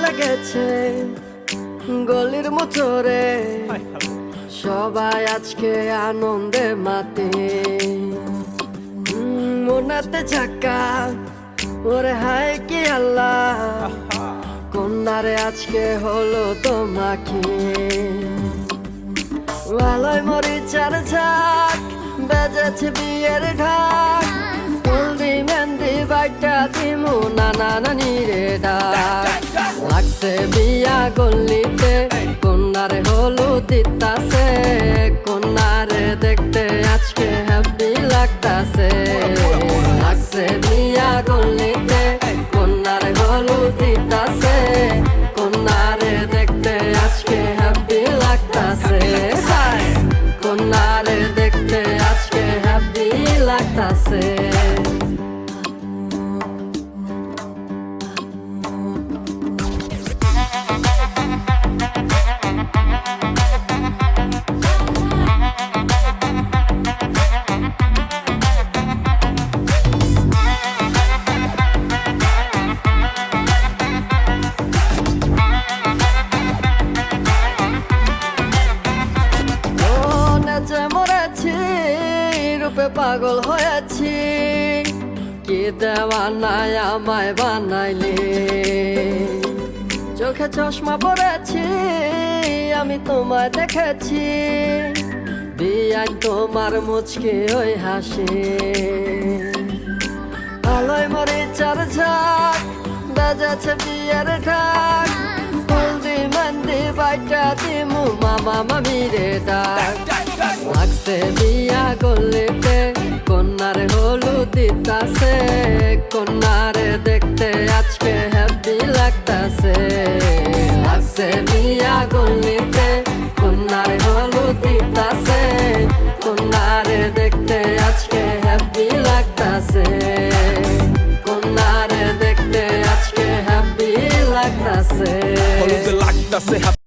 লেগেছে গলির মোচরে, সবাই আজকে আনন্দে মাতে। মনেতে ঝাক্কা ওরে হায় কি আল্লাহ, কন্যারে আজকে হলো তোমাকে। ভালোই মরিচার ঝাঁক বেজেছে বিয়ের ঢাক, হলদি মেহেন্দি বাইটা দিমু নানা নানি রে ডাক। লাগছে বিয়া গল্লিতে কন্যারে হলুদ দিতাছে, কন্যারে দেখতে আজকে হ্যাপি লাগতাছে। লাগছে বিয়া গল্লিতে কন্যারে হলুদ দিতাছে, কন্যারে দেখতে আজকে হ্যাপি লাগতাছে। কন্যারে দেখতে আজকে হ্যাপি লাগতাছে। মরেছি রূপে পাগল হয়েছি, কি দেওয়ানায় আমায় বানাইলে। চোখে চশমা পরেছি আমি তোমায় দেখেছি, বিয়াই তোমার মুচকি ওই হাসি। আলোয় মরিচার ঝাঁক বাজাচ্ছে বিয়ের ঢাক, হলদি মেহেন্দি বাইটা দিমু মামা মামি রে ডাক। লাগছে বিয়া গল্লিতে কন্যারে হলুদ দিতাছে, কন্যারে দেখতে আজকে হ্যাপি লাগতাছে। লাগছে বিয়া গল্লিতে কন্যারে হলুদ দিতাছে, কন্যারে দেখতে আজকে হ্যাপি লাগতাছে। কন্যারে দেখতে আজকে হ্যাপি লাগতাছে।